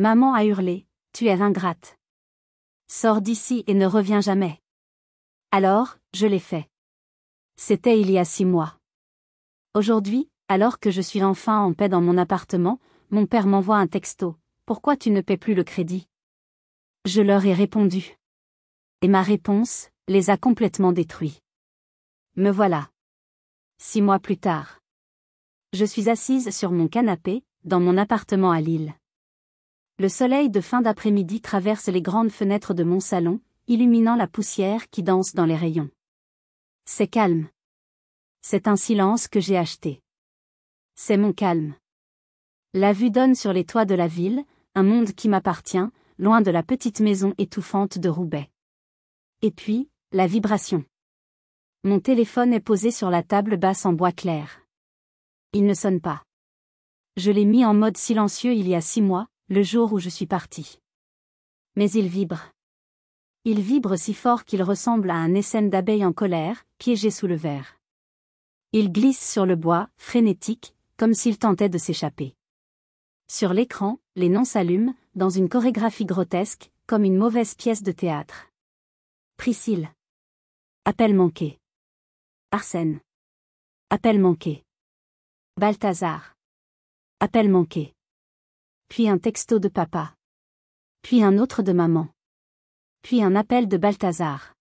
Maman a hurlé, tu es ingrate. Sors d'ici et ne reviens jamais. Alors, je l'ai fait. C'était il y a 6 mois. Aujourd'hui, alors que je suis enfin en paix dans mon appartement, mon père m'envoie un texto. Pourquoi tu ne paies plus le crédit? Je leur ai répondu. Et ma réponse les a complètement détruits. Me voilà. 6 mois plus tard. Je suis assise sur mon canapé, dans mon appartement à Lille. Le soleil de fin d'après-midi traverse les grandes fenêtres de mon salon, illuminant la poussière qui danse dans les rayons. C'est calme. C'est un silence que j'ai acheté. C'est mon calme. La vue donne sur les toits de la ville, un monde qui m'appartient, loin de la petite maison étouffante de Roubaix. Et puis, la vibration. Mon téléphone est posé sur la table basse en bois clair. Il ne sonne pas. Je l'ai mis en mode silencieux il y a 6 mois, le jour où je suis partie. Mais il vibre. Il vibre si fort qu'il ressemble à un essaim d'abeilles en colère, piégées sous le verre. Il glisse sur le bois, frénétique, comme s'il tentait de s'échapper. Sur l'écran, les noms s'allument, dans une chorégraphie grotesque, comme une mauvaise pièce de théâtre. Priscille. Appel manqué. Arsène. Appel manqué. Balthazar. Appel manqué. Puis un texto de papa. Puis un autre de maman. Puis un appel de Balthazar.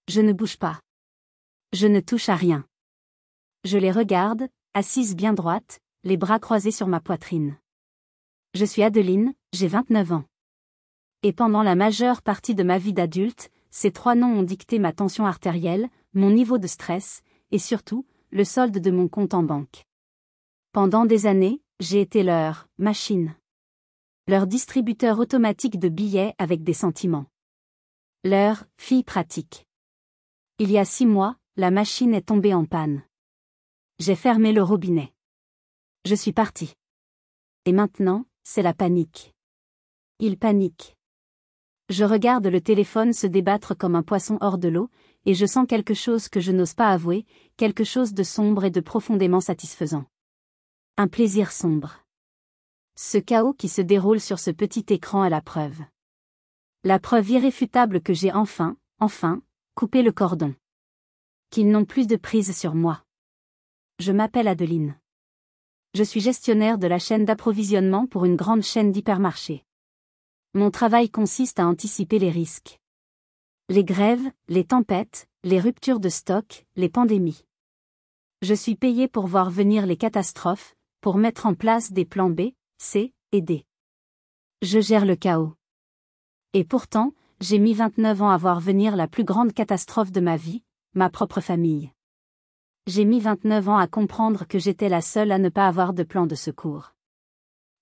Je ne bouge pas. Je ne touche à rien. Je les regarde, assise bien droite, les bras croisés sur ma poitrine. Je suis Adeline, j'ai 29 ans. Et pendant la majeure partie de ma vie d'adulte, ces 3 noms ont dicté ma tension artérielle, mon niveau de stress, et surtout, le solde de mon compte en banque. Pendant des années, j'ai été leur machine. Leur distributeur automatique de billets avec des sentiments. Leur fille pratique. Il y a 6 mois, la machine est tombée en panne. J'ai fermé le robinet. Je suis partie. Et maintenant, c'est la panique. Il panique. Je regarde le téléphone se débattre comme un poisson hors de l'eau, et je sens quelque chose que je n'ose pas avouer, quelque chose de sombre et de profondément satisfaisant. Un plaisir sombre. Ce chaos qui se déroule sur ce petit écran est la preuve. La preuve irréfutable que j'ai enfin, coupé le cordon. Qu'ils n'ont plus de prise sur moi. Je m'appelle Adeline. Je suis gestionnaire de la chaîne d'approvisionnement pour une grande chaîne d'hypermarchés. Mon travail consiste à anticiper les risques. Les grèves, les tempêtes, les ruptures de stock, les pandémies. Je suis payé pour voir venir les catastrophes, pour mettre en place des plans B, C et D. Je gère le chaos. Et pourtant, j'ai mis 29 ans à voir venir la plus grande catastrophe de ma vie, ma propre famille. J'ai mis 29 ans à comprendre que j'étais la seule à ne pas avoir de plan de secours.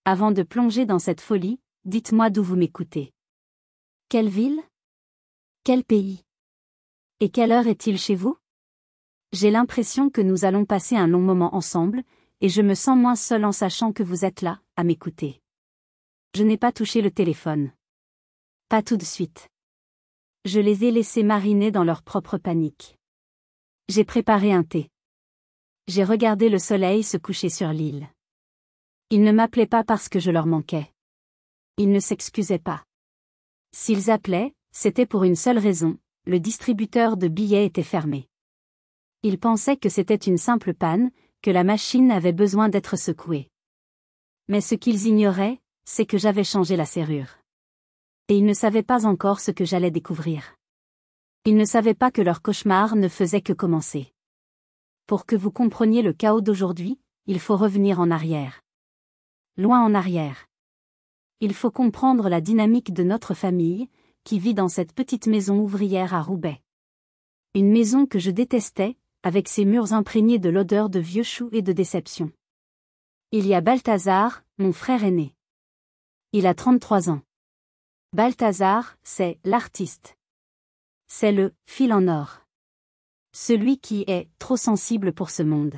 Avant de plonger dans cette folie, dites-moi d'où vous m'écoutez. Quelle ville? Quel pays? Et quelle heure est-il chez vous? J'ai l'impression que nous allons passer un long moment ensemble, et je me sens moins seule en sachant que vous êtes là, à m'écouter. Je n'ai pas touché le téléphone. Pas tout de suite. Je les ai laissés mariner dans leur propre panique. J'ai préparé un thé. J'ai regardé le soleil se coucher sur l'île. Ils ne m'appelaient pas parce que je leur manquais. Ils ne s'excusaient pas. S'ils appelaient, c'était pour une seule raison, le distributeur de billets était fermé. Ils pensaient que c'était une simple panne, que la machine avait besoin d'être secouée. Mais ce qu'ils ignoraient, c'est que j'avais changé la serrure. Et ils ne savaient pas encore ce que j'allais découvrir. Ils ne savaient pas que leur cauchemar ne faisait que commencer. Pour que vous compreniez le chaos d'aujourd'hui, il faut revenir en arrière. Loin en arrière. Il faut comprendre la dynamique de notre famille, qui vit dans cette petite maison ouvrière à Roubaix. Une maison que je détestais, avec ses murs imprégnés de l'odeur de vieux choux et de déception. Il y a Balthazar, mon frère aîné. Il a 33 ans. Balthazar, c'est l'artiste. C'est le fil en or. Celui qui est trop sensible pour ce monde.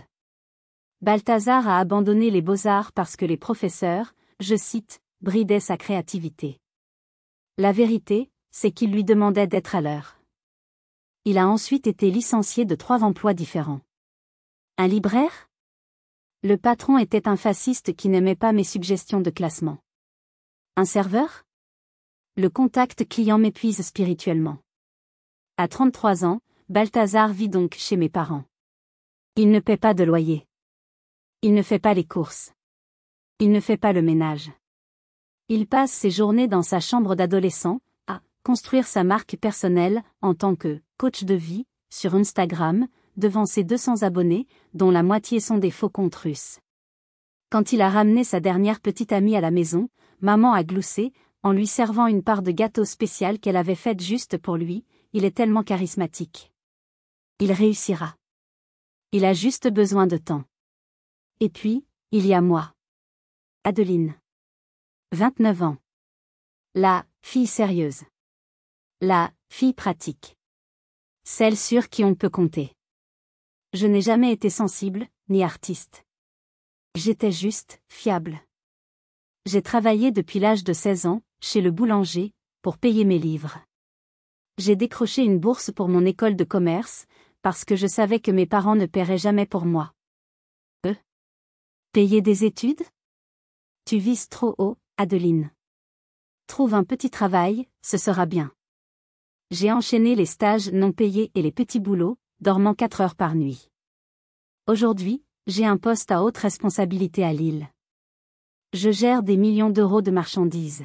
Balthazar a abandonné les beaux-arts parce que les professeurs, je cite, bridaient sa créativité. La vérité, c'est qu'ils lui demandaient d'être à l'heure. Il a ensuite été licencié de 3 emplois différents. Un libraire? Le patron était un fasciste qui n'aimait pas mes suggestions de classement. Un serveur? Le contact client m'épuise spirituellement. À 33 ans, Balthazar vit donc chez mes parents. Il ne paie pas de loyer. Il ne fait pas les courses. Il ne fait pas le ménage. Il passe ses journées dans sa chambre d'adolescent, à construire sa marque personnelle en tant que coach de vie, sur Instagram, devant ses 200 abonnés, dont la moitié sont des faux comptes russes. Quand il a ramené sa dernière petite amie à la maison, maman a gloussé, en lui servant une part de gâteau spécial qu'elle avait faite juste pour lui. Il est tellement charismatique. Il réussira. Il a juste besoin de temps. Et puis, il y a moi. Adeline. 29 ans. La fille sérieuse. La fille pratique. Celle sur qui on peut compter. Je n'ai jamais été sensible, ni artiste. J'étais juste fiable. J'ai travaillé depuis l'âge de 16 ans, chez le boulanger, pour payer mes livres. J'ai décroché une bourse pour mon école de commerce, parce que je savais que mes parents ne paieraient jamais pour moi. Payer des études? Tu vises trop haut, Adeline. Trouve un petit travail, ce sera bien. J'ai enchaîné les stages non payés et les petits boulots, dormant 4 heures par nuit. Aujourd'hui, j'ai un poste à haute responsabilité à Lille. Je gère des millions d'euros de marchandises.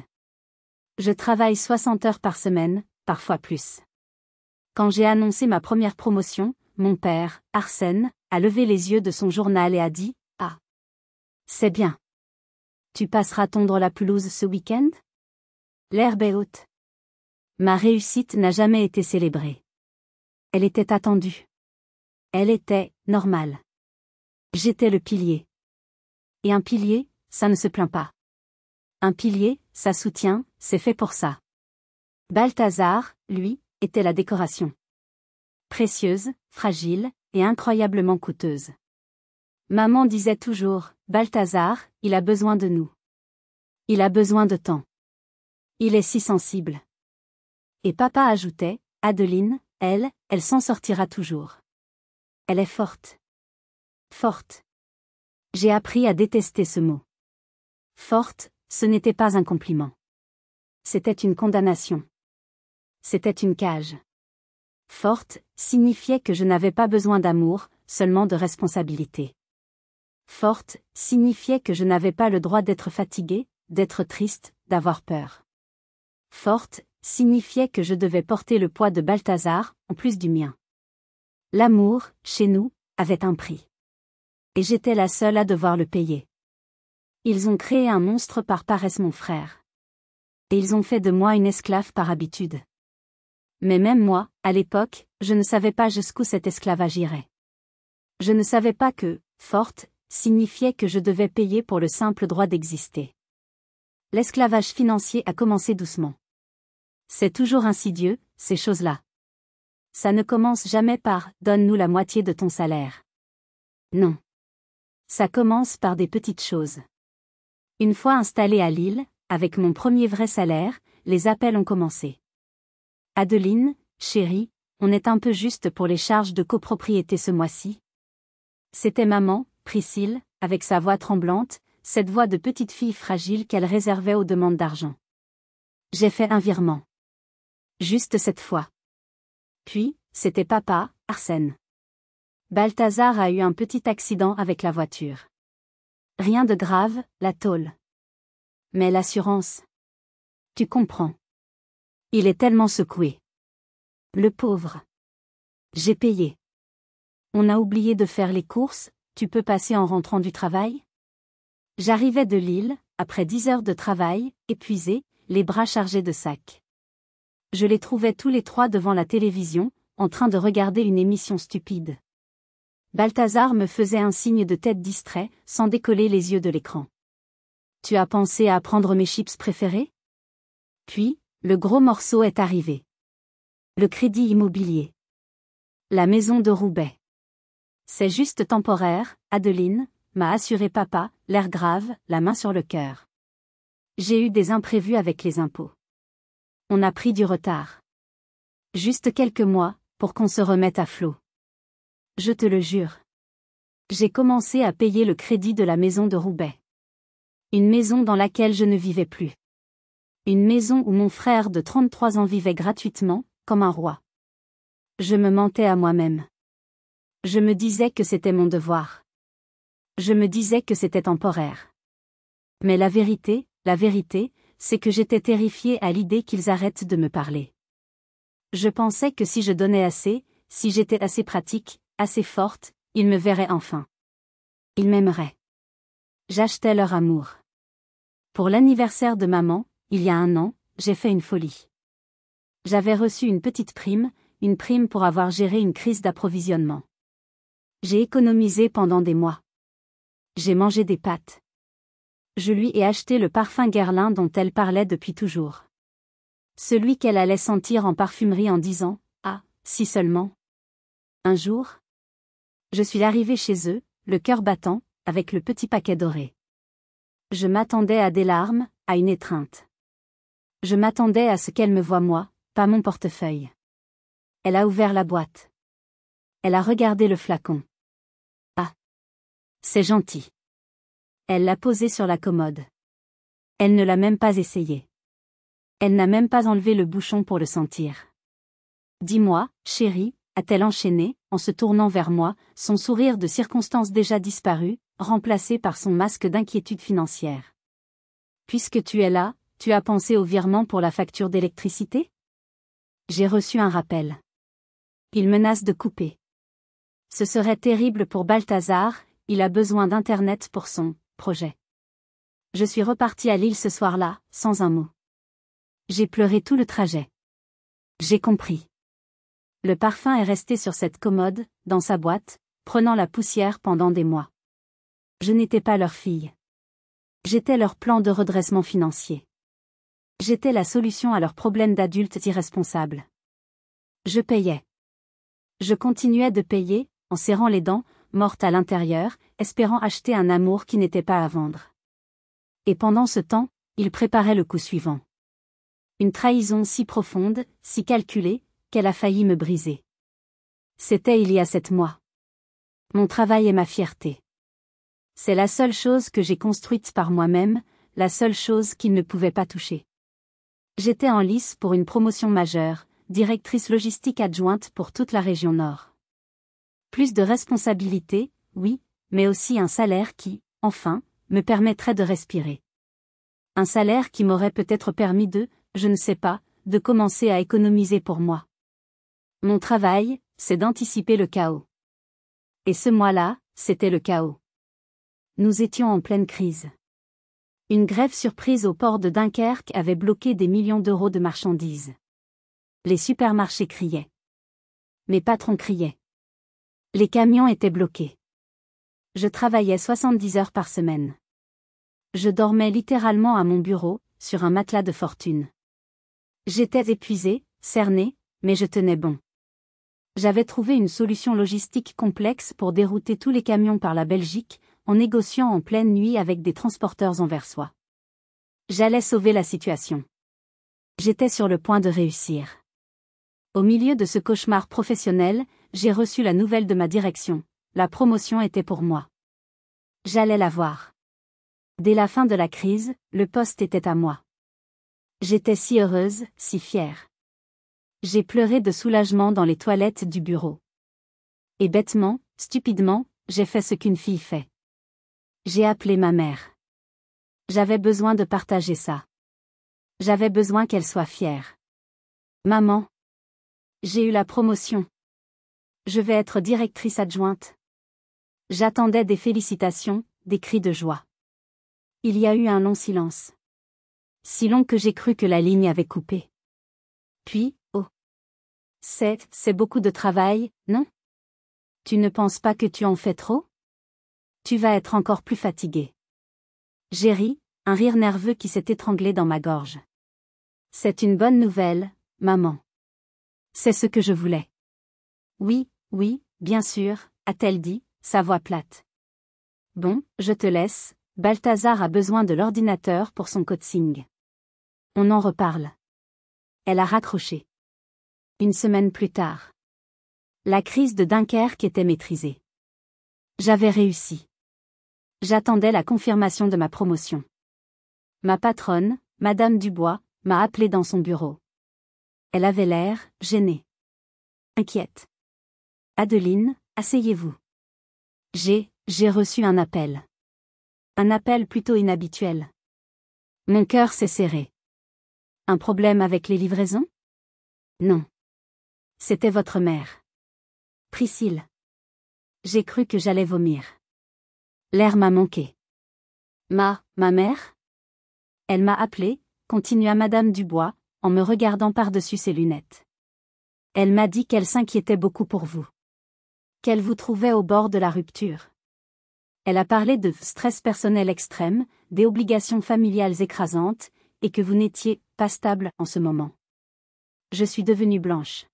Je travaille 60 heures par semaine, parfois plus. Quand j'ai annoncé ma première promotion, mon père, Arsène, a levé les yeux de son journal et a dit « Ah, c'est bien. Tu passeras tondre la pelouse ce week-end ? L'herbe est haute. » Ma réussite n'a jamais été célébrée. Elle était attendue. Elle était normale. J'étais le pilier. Et un pilier, ça ne se plaint pas. Un pilier, ça soutient, c'est fait pour ça. Balthazar, lui, était la décoration. Précieuse, fragile, et incroyablement coûteuse. Maman disait toujours, Balthazar, il a besoin de nous. Il a besoin de temps. Il est si sensible. Et papa ajoutait, Adeline, elle s'en sortira toujours. Elle est forte. Forte. J'ai appris à détester ce mot. Forte, ce n'était pas un compliment. C'était une condamnation. C'était une cage. Forte signifiait que je n'avais pas besoin d'amour, seulement de responsabilité. Forte signifiait que je n'avais pas le droit d'être fatiguée, d'être triste, d'avoir peur. Forte signifiait que je devais porter le poids de Balthazar, en plus du mien. L'amour, chez nous, avait un prix. Et j'étais la seule à devoir le payer. Ils ont créé un monstre par paresse, mon frère. Et ils ont fait de moi une esclave par habitude. Mais même moi, à l'époque, je ne savais pas jusqu'où cet esclavage irait. Je ne savais pas que, forte, signifiait que je devais payer pour le simple droit d'exister. L'esclavage financier a commencé doucement. C'est toujours insidieux, ces choses-là. Ça ne commence jamais par « donne-nous la moitié de ton salaire ». Non. Ça commence par des petites choses. Une fois installée à Lille, avec mon premier vrai salaire, les appels ont commencé. Adeline, chérie, on est un peu juste pour les charges de copropriété ce mois-ci. C'était maman, Priscille, avec sa voix tremblante, cette voix de petite fille fragile qu'elle réservait aux demandes d'argent. J'ai fait un virement. Juste cette fois. Puis, c'était papa, Arsène. Balthazar a eu un petit accident avec la voiture. Rien de grave, la tôle. Mais l'assurance. Tu comprends. Il est tellement secoué. Le pauvre. J'ai payé. On a oublié de faire les courses, tu peux passer en rentrant du travail ? J'arrivais de Lille, après 10 heures de travail, épuisée, les bras chargés de sacs. Je les trouvais tous les trois devant la télévision, en train de regarder une émission stupide. Balthazar me faisait un signe de tête distrait, sans décoller les yeux de l'écran. Tu as pensé à prendre mes chips préférés ? Puis, le gros morceau est arrivé. Le crédit immobilier. La maison de Roubaix. C'est juste temporaire, Adeline, m'a assuré papa, l'air grave, la main sur le cœur. J'ai eu des imprévus avec les impôts. On a pris du retard. Juste quelques mois, pour qu'on se remette à flot. Je te le jure. J'ai commencé à payer le crédit de la maison de Roubaix. Une maison dans laquelle je ne vivais plus. Une maison où mon frère de 33 ans vivait gratuitement, comme un roi. Je me mentais à moi-même. Je me disais que c'était mon devoir. Je me disais que c'était temporaire. Mais la vérité, c'est que j'étais terrifiée à l'idée qu'ils arrêtent de me parler. Je pensais que si je donnais assez, si j'étais assez pratique, assez forte, ils me verraient enfin. Ils m'aimeraient. J'achetais leur amour. Pour l'anniversaire de maman, il y a 1 an, j'ai fait une folie. J'avais reçu une petite prime, une prime pour avoir géré une crise d'approvisionnement. J'ai économisé pendant des mois. J'ai mangé des pâtes. Je lui ai acheté le parfum Guerlain dont elle parlait depuis toujours. Celui qu'elle allait sentir en parfumerie en disant « Ah, si seulement ». Un jour, je suis arrivée chez eux, le cœur battant, avec le petit paquet doré. Je m'attendais à des larmes, à une étreinte. Je m'attendais à ce qu'elle me voie moi, pas mon portefeuille. Elle a ouvert la boîte. Elle a regardé le flacon. Ah, c'est gentil. Elle l'a posé sur la commode. Elle ne l'a même pas essayé. Elle n'a même pas enlevé le bouchon pour le sentir. Dis-moi, chérie, a-t-elle enchaîné, en se tournant vers moi, son sourire de circonstance déjà disparu, remplacé par son masque d'inquiétude financière. Puisque tu es là, tu as pensé au virement pour la facture d'électricité ? J'ai reçu un rappel. Il menace de couper. Ce serait terrible pour Balthazar, il a besoin d'Internet pour son projet. Je suis repartie à Lille ce soir-là, sans un mot. J'ai pleuré tout le trajet. J'ai compris. Le parfum est resté sur cette commode, dans sa boîte, prenant la poussière pendant des mois. Je n'étais pas leur fille. J'étais leur plan de redressement financier. J'étais la solution à leurs problèmes d'adultes irresponsables. Je payais. Je continuais de payer, en serrant les dents, morte à l'intérieur, espérant acheter un amour qui n'était pas à vendre. Et pendant ce temps, ils préparaient le coup suivant. Une trahison si profonde, si calculée, qu'elle a failli me briser. C'était il y a 7 mois. Mon travail est ma fierté. C'est la seule chose que j'ai construite par moi-même, la seule chose qu'ils ne pouvaient pas toucher. J'étais en lice pour une promotion majeure, directrice logistique adjointe pour toute la région Nord. Plus de responsabilités, oui, mais aussi un salaire qui, enfin, me permettrait de respirer. Un salaire qui m'aurait peut-être permis je ne sais pas, de commencer à économiser pour moi. Mon travail, c'est d'anticiper le chaos. Et ce mois-là, c'était le chaos. Nous étions en pleine crise. Une grève surprise au port de Dunkerque avait bloqué des millions d'euros de marchandises. Les supermarchés criaient. Mes patrons criaient. Les camions étaient bloqués. Je travaillais 70 heures par semaine. Je dormais littéralement à mon bureau, sur un matelas de fortune. J'étais épuisée, cernée, mais je tenais bon. J'avais trouvé une solution logistique complexe pour dérouter tous les camions par la Belgique, en négociant en pleine nuit avec des transporteurs anversois. J'allais sauver la situation. J'étais sur le point de réussir. Au milieu de ce cauchemar professionnel, j'ai reçu la nouvelle de ma direction. La promotion était pour moi. J'allais l'avoir. Dès la fin de la crise, le poste était à moi. J'étais si heureuse, si fière. J'ai pleuré de soulagement dans les toilettes du bureau. Et bêtement, stupidement, j'ai fait ce qu'une fille fait. J'ai appelé ma mère. J'avais besoin de partager ça. J'avais besoin qu'elle soit fière. Maman. J'ai eu la promotion. Je vais être directrice adjointe. J'attendais des félicitations, des cris de joie. Il y a eu un long silence. Si long que j'ai cru que la ligne avait coupé. Puis, oh. C'est beaucoup de travail, non? Tu ne penses pas que tu en fais trop? Tu vas être encore plus fatigué. J'ai ri, un rire nerveux qui s'est étranglé dans ma gorge. C'est une bonne nouvelle, maman. C'est ce que je voulais. Oui, bien sûr, a-t-elle dit, sa voix plate. Bon, je te laisse, Balthazar a besoin de l'ordinateur pour son coaching. On en reparle. Elle a raccroché. 1 semaine plus tard. La crise de Dunkerque était maîtrisée. J'avais réussi. J'attendais la confirmation de ma promotion. Ma patronne, Madame Dubois, m'a appelé dans son bureau. Elle avait l'air gênée. Inquiète. Adeline, asseyez-vous. J'ai reçu un appel. Un appel plutôt inhabituel. Mon cœur s'est serré. Un problème avec les livraisons? Non. C'était votre mère. Priscille. J'ai cru que j'allais vomir. L'air m'a manqué. Ma mère? Elle m'a appelé, continua Madame Dubois, en me regardant par-dessus ses lunettes. Elle m'a dit qu'elle s'inquiétait beaucoup pour vous. Qu'elle vous trouvait au bord de la rupture. Elle a parlé de stress personnel extrême, des obligations familiales écrasantes, et que vous n'étiez pas stable en ce moment. Je suis devenue blanche.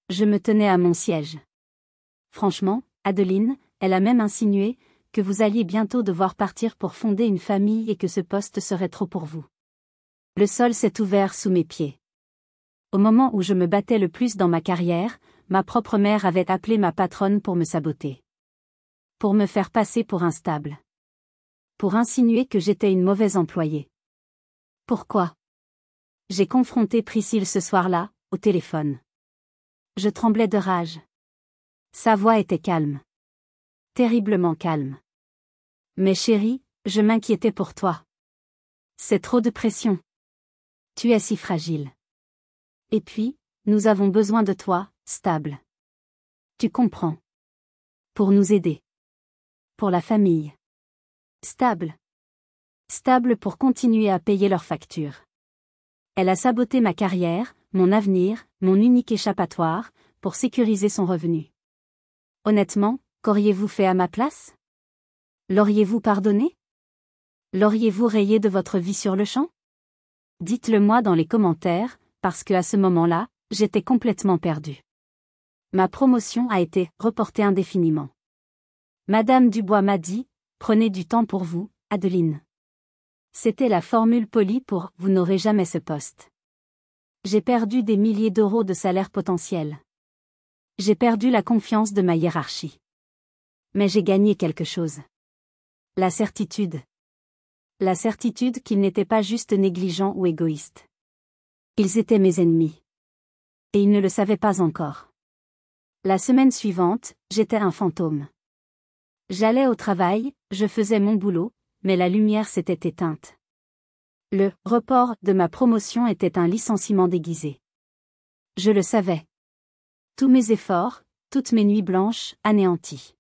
Je me tenais à mon siège. Franchement, Adeline, elle a même insinué que vous alliez bientôt devoir partir pour fonder une famille et que ce poste serait trop pour vous. Le sol s'est ouvert sous mes pieds. Au moment où je me battais le plus dans ma carrière, ma propre mère avait appelé ma patronne pour me saboter. Pour me faire passer pour instable. Pour insinuer que j'étais une mauvaise employée. Pourquoi? J'ai confronté Priscille ce soir-là, au téléphone. Je tremblais de rage. Sa voix était calme. Terriblement calme. Mais chérie, je m'inquiétais pour toi. C'est trop de pression. Tu es si fragile. Et puis, nous avons besoin de toi, stable. Tu comprends. Pour nous aider. Pour la famille. Stable. Stable pour continuer à payer leurs factures. Elle a saboté ma carrière, mon avenir, mon unique échappatoire, pour sécuriser son revenu. Honnêtement, qu'auriez-vous fait à ma place? L'auriez-vous pardonné? L'auriez-vous rayé de votre vie sur le champ? Dites-le moi dans les commentaires, parce que à ce moment-là, j'étais complètement perdue. Ma promotion a été reportée indéfiniment. Madame Dubois m'a dit, prenez du temps pour vous, Adeline. C'était la formule polie pour « vous n'aurez jamais ce poste ». J'ai perdu des milliers d'euros de salaire potentiel. J'ai perdu la confiance de ma hiérarchie. Mais j'ai gagné quelque chose. La certitude. La certitude qu'ils n'étaient pas juste négligents ou égoïstes. Ils étaient mes ennemis. Et ils ne le savaient pas encore. La semaine suivante, j'étais un fantôme. J'allais au travail, je faisais mon boulot, mais la lumière s'était éteinte. Le report de ma promotion était un licenciement déguisé. Je le savais. Tous mes efforts, toutes mes nuits blanches, anéanties.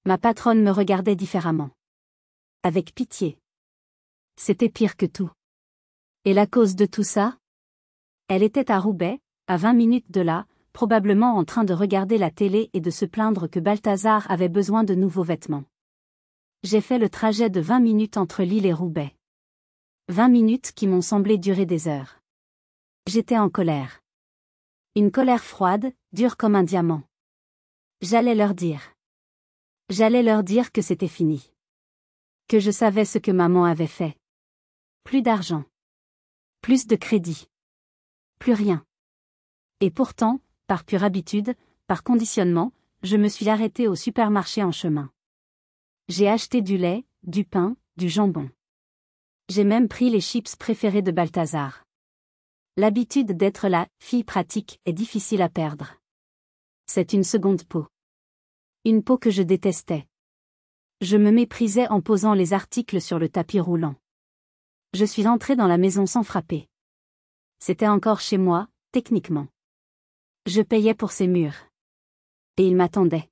Ma patronne me regardait différemment. Avec pitié. C'était pire que tout. Et la cause de tout ça? Elle était à Roubaix, à 20 minutes de là, probablement en train de regarder la télé et de se plaindre que Balthazar avait besoin de nouveaux vêtements. J'ai fait le trajet de 20 minutes entre Lille et Roubaix. 20 minutes qui m'ont semblé durer des heures. J'étais en colère. Une colère froide, dure comme un diamant. J'allais leur dire. J'allais leur dire que c'était fini. Que je savais ce que maman avait fait. Plus d'argent. Plus de crédit. Plus rien. Et pourtant, par pure habitude, par conditionnement, je me suis arrêtée au supermarché en chemin. J'ai acheté du lait, du pain, du jambon. J'ai même pris les chips préférés de Balthazar. L'habitude d'être la fille pratique est difficile à perdre. C'est une seconde peau. Une peau que je détestais. Je me méprisais en posant les articles sur le tapis roulant. Je suis entrée dans la maison sans frapper. C'était encore chez moi, techniquement. Je payais pour ces murs. Et ils m'attendaient.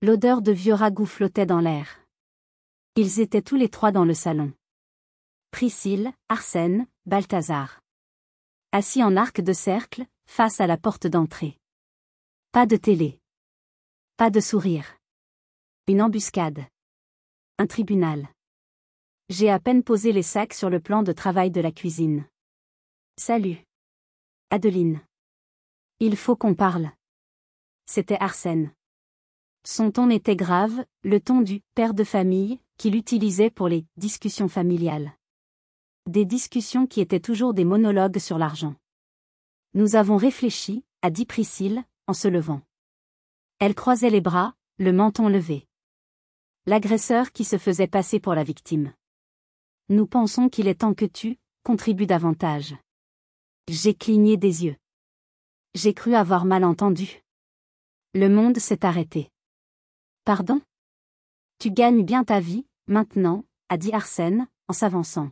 L'odeur de vieux ragoût flottait dans l'air. Ils étaient tous les trois dans le salon. Priscille, Arsène, Balthazar. Assis en arc de cercle, face à la porte d'entrée. Pas de télé. Pas de sourire. Une embuscade. Un tribunal. J'ai à peine posé les sacs sur le plan de travail de la cuisine. Salut. Adeline. Il faut qu'on parle. C'était Arsène. Son ton était grave, le ton du père de famille qu'il utilisait pour les discussions familiales. Des discussions qui étaient toujours des monologues sur l'argent. Nous avons réfléchi, a dit Priscille, en se levant. Elle croisait les bras, le menton levé. L'agresseur qui se faisait passer pour la victime. Nous pensons qu'il est temps que tu contribue davantage. J'ai cligné des yeux. J'ai cru avoir mal entendu. Le monde s'est arrêté. Pardon? Tu gagnes bien ta vie, maintenant, a dit Arsène, en s'avançant.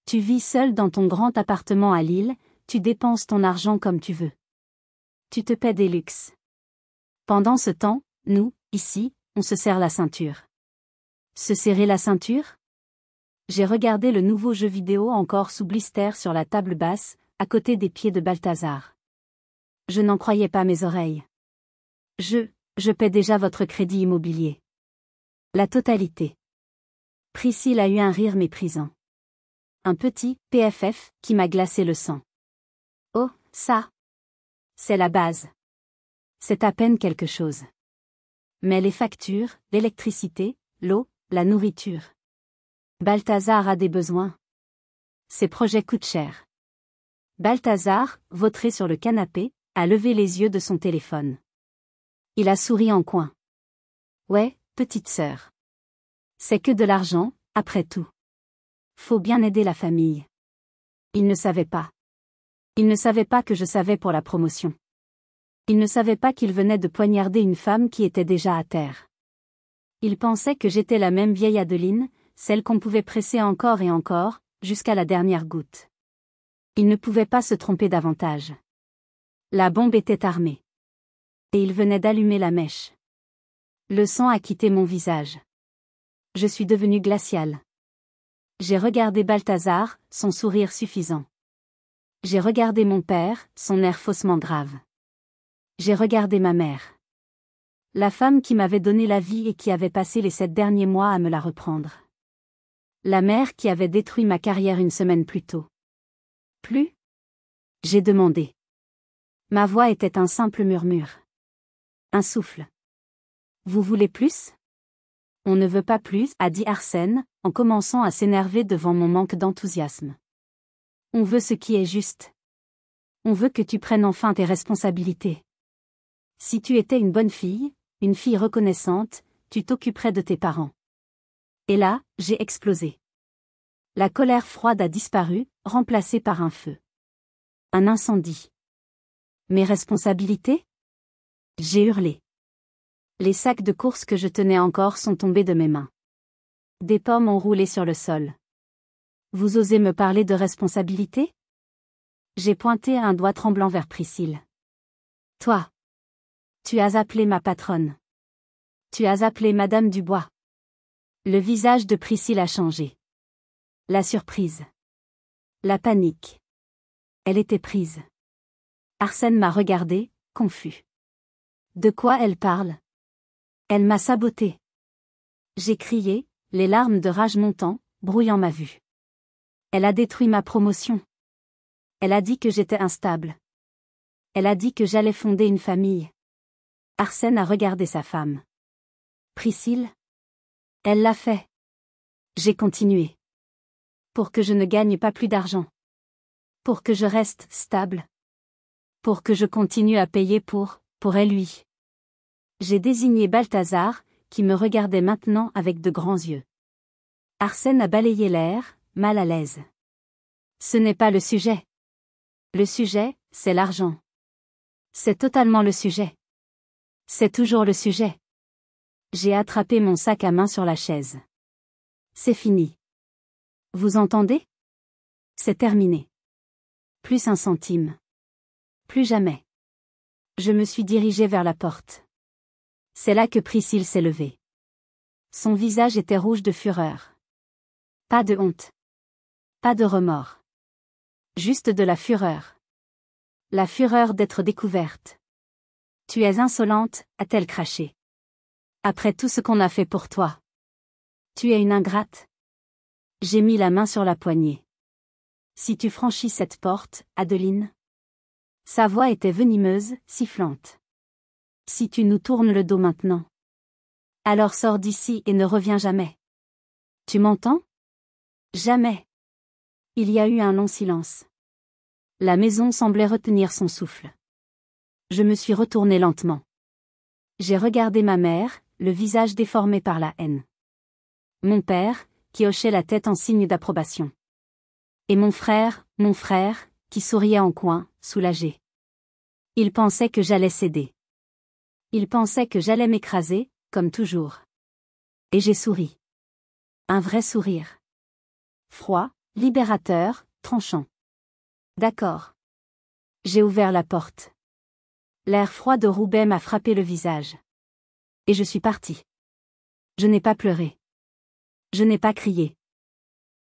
Tu vis seul dans ton grand appartement à Lille, tu dépenses ton argent comme tu veux. Tu te paies des luxes. Pendant ce temps, nous, ici, on se serre la ceinture. Se serrer la ceinture? J'ai regardé le nouveau jeu vidéo encore sous blister sur la table basse, à côté des pieds de Balthazar. Je n'en croyais pas mes oreilles. Je paie déjà votre crédit immobilier. La totalité. Priscille a eu un rire méprisant. Un petit PFF qui m'a glacé le sang. Oh, ça. C'est la base. C'est à peine quelque chose. Mais les factures, l'électricité, l'eau, la nourriture. Balthazar a des besoins. Ces projets coûtent cher. Balthazar, vautré sur le canapé, a levé les yeux de son téléphone. Il a souri en coin. Ouais, petite sœur. C'est que de l'argent, après tout. Faut bien aider la famille. Il ne savait pas. Il ne savait pas que je savais pour la promotion. Il ne savait pas qu'il venait de poignarder une femme qui était déjà à terre. Il pensait que j'étais la même vieille Adeline, celle qu'on pouvait presser encore et encore, jusqu'à la dernière goutte. Il ne pouvait pas se tromper davantage. La bombe était armée. Et il venait d'allumer la mèche. Le sang a quitté mon visage. Je suis devenu glacial. J'ai regardé Balthazar, son sourire suffisant. J'ai regardé mon père, son air faussement grave. J'ai regardé ma mère. La femme qui m'avait donné la vie et qui avait passé les 7 derniers mois à me la reprendre. La mère qui avait détruit ma carrière une semaine plus tôt. Plus? J'ai demandé. Ma voix était un simple murmure. Un souffle. Vous voulez plus? On ne veut pas plus, a dit Arsène, en commençant à s'énerver devant mon manque d'enthousiasme. On veut ce qui est juste. On veut que tu prennes enfin tes responsabilités. Si tu étais une bonne fille, une fille reconnaissante, tu t'occuperais de tes parents. Et là, j'ai explosé. La colère froide a disparu, remplacée par un feu. Un incendie. Mes responsabilités? J'ai hurlé. Les sacs de courses que je tenais encore sont tombés de mes mains. Des pommes ont roulé sur le sol. Vous osez me parler de responsabilité? J'ai pointé un doigt tremblant vers Priscille. Toi. Tu as appelé ma patronne. Tu as appelé Madame Dubois. Le visage de Priscille a changé. La surprise. La panique. Elle était prise. Arsène m'a regardé, confus. De quoi elle parle? Elle m'a saboté. J'ai crié, les larmes de rage montant, brouillant ma vue. Elle a détruit ma promotion. Elle a dit que j'étais instable. Elle a dit que j'allais fonder une famille. Arsène a regardé sa femme. Priscille? Elle l'a fait. J'ai continué. Pour que je ne gagne pas plus d'argent. Pour que je reste stable. Pour que je continue à payer pour elle lui. J'ai désigné Balthazar, qui me regardait maintenant avec de grands yeux. Arsène a balayé l'air, mal à l'aise. Ce n'est pas le sujet. Le sujet, c'est l'argent. C'est totalement le sujet. C'est toujours le sujet. J'ai attrapé mon sac à main sur la chaise. C'est fini. Vous entendez? C'est terminé. Plus un centime. Plus jamais. Je me suis dirigé vers la porte. C'est là que Priscille s'est levée. Son visage était rouge de fureur. Pas de honte. Pas de remords. Juste de la fureur. La fureur d'être découverte. Tu es insolente, a-t-elle craché. Après tout ce qu'on a fait pour toi. Tu es une ingrate. J'ai mis la main sur la poignée. Si tu franchis cette porte, Adeline. Sa voix était venimeuse, sifflante. Si tu nous tournes le dos maintenant. Alors sors d'ici et ne reviens jamais. Tu m'entends? Jamais. Il y a eu un long silence. La maison semblait retenir son souffle. Je me suis retournée lentement. J'ai regardé ma mère, le visage déformé par la haine. Mon père, qui hochait la tête en signe d'approbation. Et mon frère, qui souriait en coin, soulagé. Il pensait que j'allais céder. Il pensait que j'allais m'écraser, comme toujours. Et j'ai souri. Un vrai sourire. Froid, libérateur, tranchant. D'accord. J'ai ouvert la porte. L'air froid de Roubaix m'a frappé le visage. Et je suis partie. Je n'ai pas pleuré. Je n'ai pas crié.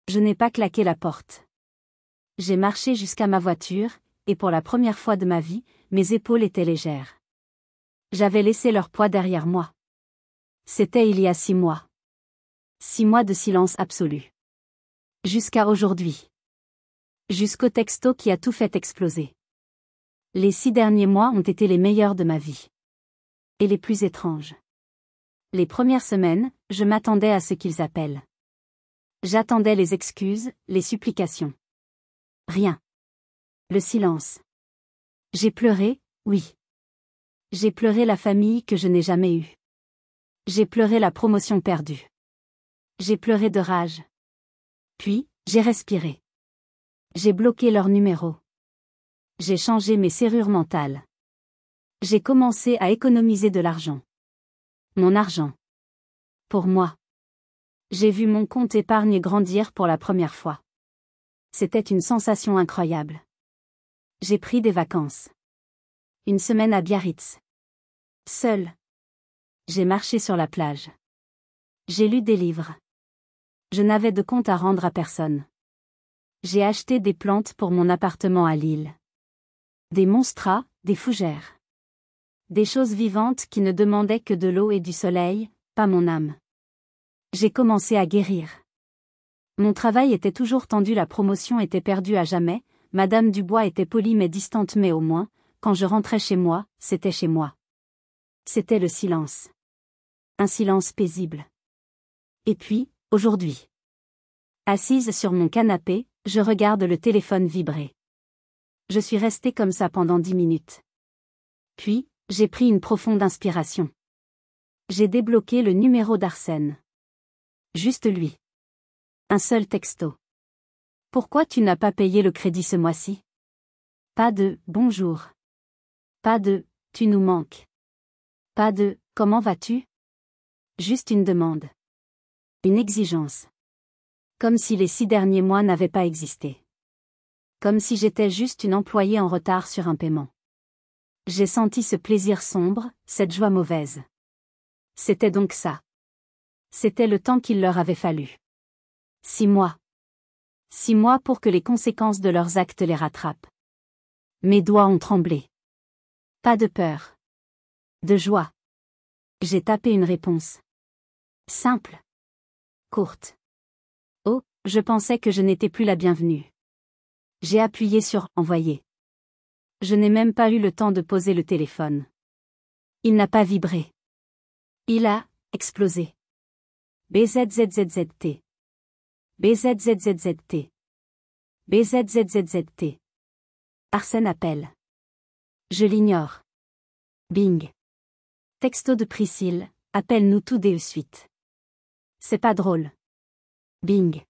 Je n'ai pas claqué la porte. J'ai marché jusqu'à ma voiture, et pour la première fois de ma vie, mes épaules étaient légères. J'avais laissé leur poids derrière moi. C'était il y a 6 mois. 6 mois de silence absolu. Jusqu'à aujourd'hui. Jusqu'au texto qui a tout fait exploser. Les 6 derniers mois ont été les meilleurs de ma vie. Et les plus étranges. Les premières semaines, je m'attendais à ce qu'ils appellent. J'attendais les excuses, les supplications. Rien. Le silence. J'ai pleuré, oui. J'ai pleuré la famille que je n'ai jamais eue. J'ai pleuré la promotion perdue. J'ai pleuré de rage. Puis, j'ai respiré. J'ai bloqué leur numéro. J'ai changé mes serrures mentales. J'ai commencé à économiser de l'argent. Mon argent. Pour moi. J'ai vu mon compte épargne grandir pour la première fois. C'était une sensation incroyable. J'ai pris des vacances. Une semaine à Biarritz. Seule. J'ai marché sur la plage. J'ai lu des livres. Je n'avais de compte à rendre à personne. J'ai acheté des plantes pour mon appartement à Lille. Des monstras, des fougères. Des choses vivantes qui ne demandaient que de l'eau et du soleil, pas mon âme. J'ai commencé à guérir. Mon travail était toujours tendu, la promotion était perdue à jamais, Madame Dubois était polie mais distante, mais au moins, quand je rentrais chez moi, c'était chez moi. C'était le silence. Un silence paisible. Et puis, aujourd'hui. Assise sur mon canapé, je regarde le téléphone vibrer. Je suis restée comme ça pendant 10 minutes. Puis, j'ai pris une profonde inspiration. J'ai débloqué le numéro d'Arsène. Juste lui. Un seul texto. Pourquoi tu n'as pas payé le crédit ce mois-ci? Pas de « bonjour ». Pas de « tu nous manques ». Pas de « comment vas-tu ». Juste une demande. Une exigence. Comme si les 6 derniers mois n'avaient pas existé. Comme si j'étais juste une employée en retard sur un paiement. J'ai senti ce plaisir sombre, cette joie mauvaise. C'était donc ça. C'était le temps qu'il leur avait fallu. 6 mois. 6 mois pour que les conséquences de leurs actes les rattrapent. Mes doigts ont tremblé. Pas de peur. De joie. J'ai tapé une réponse. Simple. Courte. Oh, je pensais que je n'étais plus la bienvenue. J'ai appuyé sur « Envoyer ». Je n'ai même pas eu le temps de poser le téléphone. Il n'a pas vibré. Il a explosé. BZZZZT. BZZZZT. BZZZZT. Arsène appelle. Je l'ignore. Bing. Texto de Priscille, appelle-nous tout de suite. C'est pas drôle. Bing.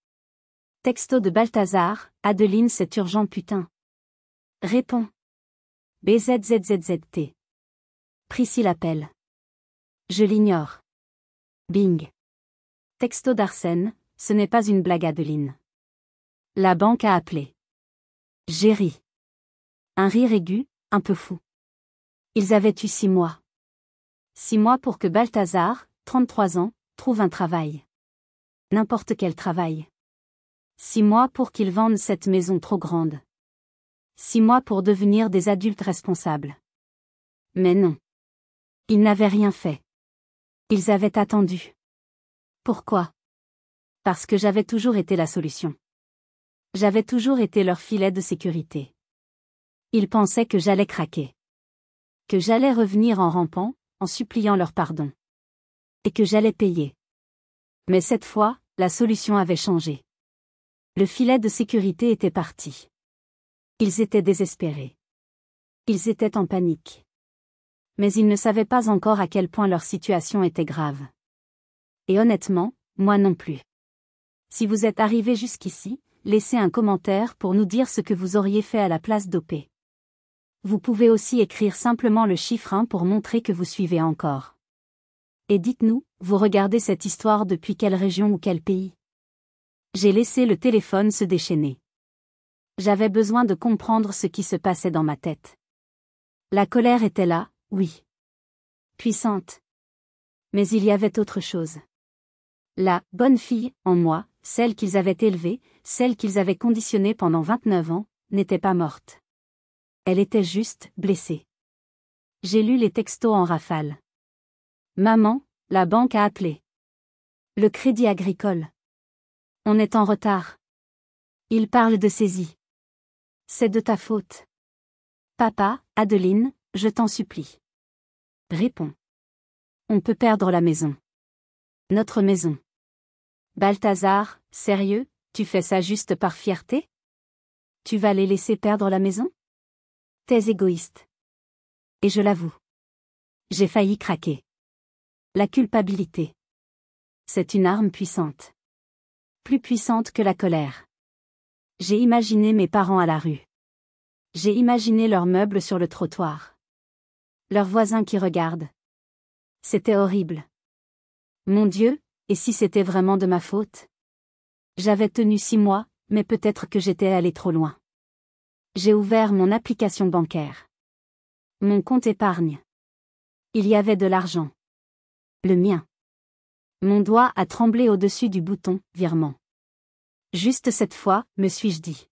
Texto de Balthazar, Adeline, c'est urgent putain. Réponds. BZZZZT. Priscille appelle. Je l'ignore. Bing. Texto d'Arsène, ce n'est pas une blague, Adeline. La banque a appelé. J'ai ri. Un rire aigu, un peu fou. Ils avaient eu 6 mois. 6 mois pour que Balthazar, 33 ans, trouve un travail. N'importe quel travail. 6 mois pour qu'ils vendent cette maison trop grande. 6 mois pour devenir des adultes responsables. Mais non. Ils n'avaient rien fait. Ils avaient attendu. Pourquoi? Parce que j'avais toujours été la solution. J'avais toujours été leur filet de sécurité. Ils pensaient que j'allais craquer. Que j'allais revenir en rampant, en suppliant leur pardon. Et que j'allais payer. Mais cette fois, la solution avait changé. Le filet de sécurité était parti. Ils étaient désespérés. Ils étaient en panique. Mais ils ne savaient pas encore à quel point leur situation était grave. Et honnêtement, moi non plus. Si vous êtes arrivé jusqu'ici, laissez un commentaire pour nous dire ce que vous auriez fait à la place d'OP. Vous pouvez aussi écrire simplement le chiffre 1 pour montrer que vous suivez encore. Et dites-nous, vous regardez cette histoire depuis quelle région ou quel pays? J'ai laissé le téléphone se déchaîner. J'avais besoin de comprendre ce qui se passait dans ma tête. La colère était là, oui. Puissante. Mais il y avait autre chose. La bonne fille, en moi, celle qu'ils avaient élevée, celle qu'ils avaient conditionnée pendant 29 ans, n'était pas morte. Elle était juste blessée. J'ai lu les textos en rafale. Maman, la banque a appelé. Le Crédit Agricole. On est en retard. Il parle de saisie. C'est de ta faute. Papa, Adeline, je t'en supplie. Réponds. On peut perdre la maison. Notre maison. Balthazar, sérieux, tu fais ça juste par fierté? Tu vas les laisser perdre la maison? T'es égoïste. Et je l'avoue. J'ai failli craquer. La culpabilité. C'est une arme puissante. Plus puissante que la colère. J'ai imaginé mes parents à la rue. J'ai imaginé leurs meubles sur le trottoir. Leurs voisins qui regardent. C'était horrible. Mon Dieu, et si c'était vraiment de ma faute? J'avais tenu 6 mois, mais peut-être que j'étais allé trop loin. J'ai ouvert mon application bancaire. Mon compte épargne. Il y avait de l'argent. Le mien. Mon doigt a tremblé au-dessus du bouton « Virement ». Juste cette fois, me suis-je dit.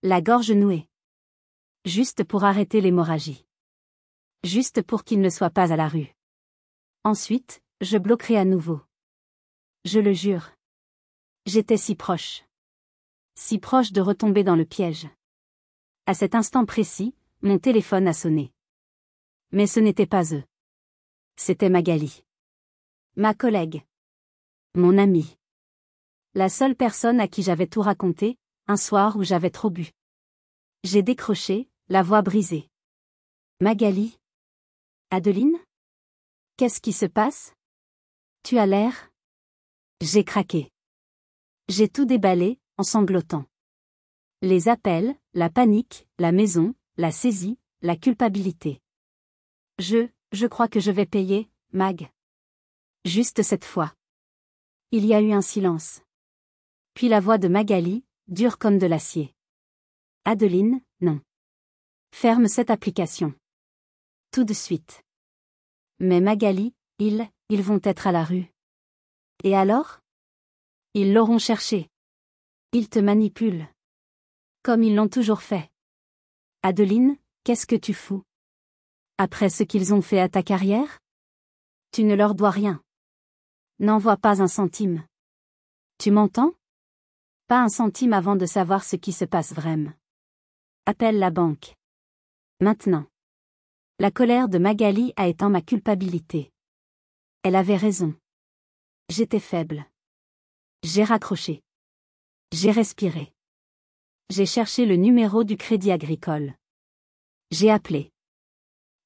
La gorge nouée. Juste pour arrêter l'hémorragie. Juste pour qu'il ne soit pas à la rue. Ensuite, je bloquerai à nouveau. Je le jure. J'étais si proche. Si proche de retomber dans le piège. À cet instant précis, mon téléphone a sonné. Mais ce n'était pas eux. C'était Magali. Ma collègue. Mon amie. La seule personne à qui j'avais tout raconté, un soir où j'avais trop bu. J'ai décroché, la voix brisée. Magali? Adeline? Qu'est-ce qui se passe? Tu as l'air? J'ai craqué. J'ai tout déballé, en sanglotant. Les appels, la panique, la maison, la saisie, la culpabilité. Je crois que je vais payer, Mag. Juste cette fois. Il y a eu un silence. Puis la voix de Magali, dure comme de l'acier. Adeline, non. Ferme cette application. Tout de suite. Mais Magali, ils vont être à la rue. Et alors? Ils l'auront cherché. Ils te manipulent. Comme ils l'ont toujours fait. Adeline, qu'est-ce que tu fous? Après ce qu'ils ont fait à ta carrière? Tu ne leur dois rien. N'envoie pas un centime. Tu m'entends? Pas un centime avant de savoir ce qui se passe vraiment. Appelle la banque. Maintenant. La colère de Magali a éteint ma culpabilité. Elle avait raison. J'étais faible. J'ai raccroché. J'ai respiré. J'ai cherché le numéro du Crédit Agricole. J'ai appelé.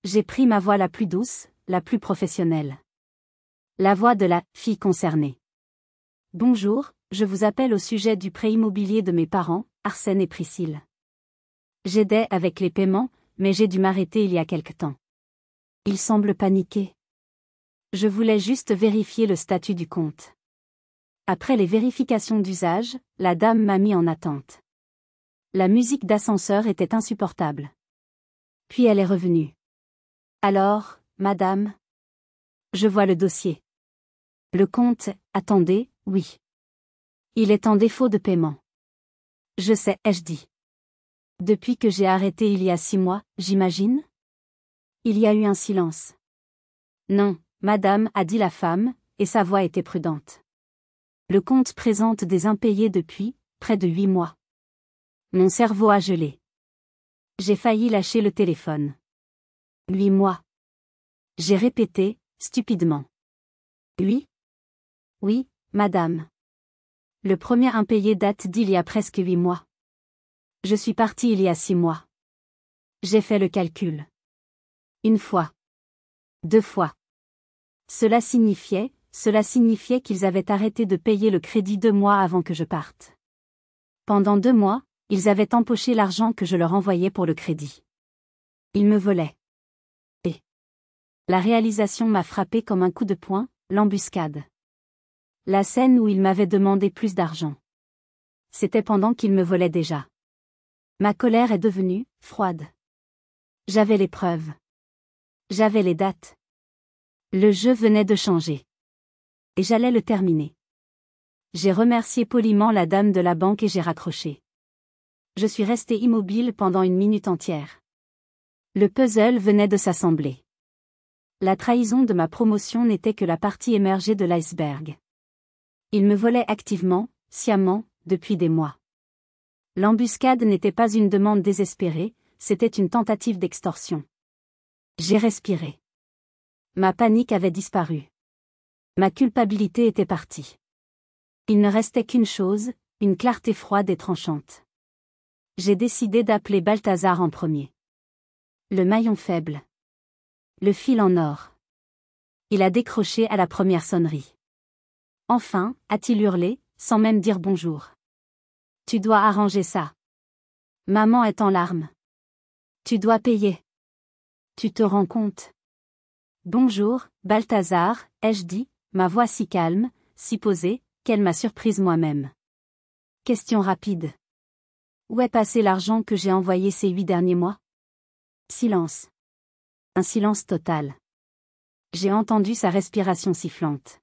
J'ai pris ma voix la plus douce, la plus professionnelle. La voix de la fille concernée. Bonjour, je vous appelle au sujet du prêt immobilier de mes parents, Arsène et Priscille. J'aidais avec les paiements, mais j'ai dû m'arrêter il y a quelque temps. Ils semblent paniqués. Je voulais juste vérifier le statut du compte. Après les vérifications d'usage, la dame m'a mis en attente. La musique d'ascenseur était insupportable. Puis elle est revenue. Alors, madame? Je vois le dossier. Le compte, attendez, oui. Il est en défaut de paiement. Je sais, ai-je dit. Depuis que j'ai arrêté il y a 6 mois, j'imagine? Il y a eu un silence. Non, madame, a dit la femme, et sa voix était prudente. Le compte présente des impayés depuis, près de 8 mois. Mon cerveau a gelé. J'ai failli lâcher le téléphone. 8 mois. J'ai répété, stupidement. Oui? Oui, madame. Le premier impayé date d'il y a presque 8 mois. Je suis partie il y a 6 mois. J'ai fait le calcul. 1 fois. 2 fois. Cela signifiait qu'ils avaient arrêté de payer le crédit 2 mois avant que je parte. Pendant 2 mois, ils avaient empoché l'argent que je leur envoyais pour le crédit. Ils me volaient. Et la réalisation m'a frappé comme un coup de poing, l'embuscade. La scène où ils m'avaient demandé plus d'argent. C'était pendant qu'ils me volaient déjà. Ma colère est devenue froide. J'avais les preuves. J'avais les dates. Le jeu venait de changer. Et j'allais le terminer. J'ai remercié poliment la dame de la banque et j'ai raccroché. Je suis resté immobile pendant 1 minute entière. Le puzzle venait de s'assembler. La trahison de ma promotion n'était que la partie émergée de l'iceberg. Ils me volaient activement, sciemment, depuis des mois. L'embuscade n'était pas une demande désespérée, c'était une tentative d'extorsion. J'ai respiré. Ma panique avait disparu. Ma culpabilité était partie. Il ne restait qu'une chose, une clarté froide et tranchante. J'ai décidé d'appeler Balthazar en premier. Le maillon faible. Le fil en or. Il a décroché à la première sonnerie. Enfin, a-t-il hurlé, sans même dire bonjour. Tu dois arranger ça. Maman est en larmes. Tu dois payer. Tu te rends compte? Bonjour, Balthazar, ai-je dit, ma voix si calme, si posée, qu'elle m'a surprise moi-même. Question rapide. Où est passé l'argent que j'ai envoyé ces 8 derniers mois? Silence. Un silence total. J'ai entendu sa respiration sifflante.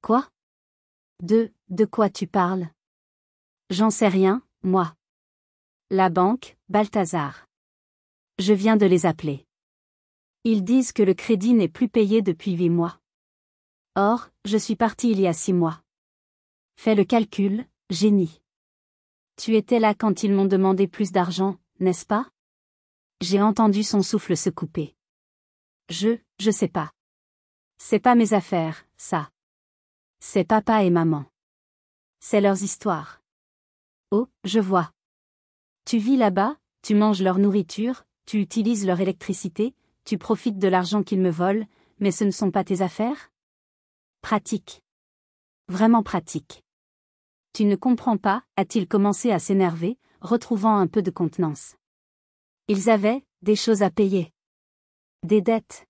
Quoi? De quoi tu parles? J'en sais rien, moi. La banque, Balthazar. Je viens de les appeler. Ils disent que le crédit n'est plus payé depuis 8 mois. Or, je suis parti il y a 6 mois. Fais le calcul, génie. Tu étais là quand ils m'ont demandé plus d'argent, n'est-ce pas? J'ai entendu son souffle se couper. Je sais pas. C'est pas mes affaires, ça. C'est papa et maman. C'est leurs histoires. Oh, je vois. Tu vis là-bas, tu manges leur nourriture, tu utilises leur électricité, tu profites de l'argent qu'ils me volent, mais ce ne sont pas tes affaires? Pratique. Vraiment pratique. Tu ne comprends pas, a-t-il commencé à s'énerver, retrouvant un peu de contenance. Ils avaient des choses à payer. Des dettes.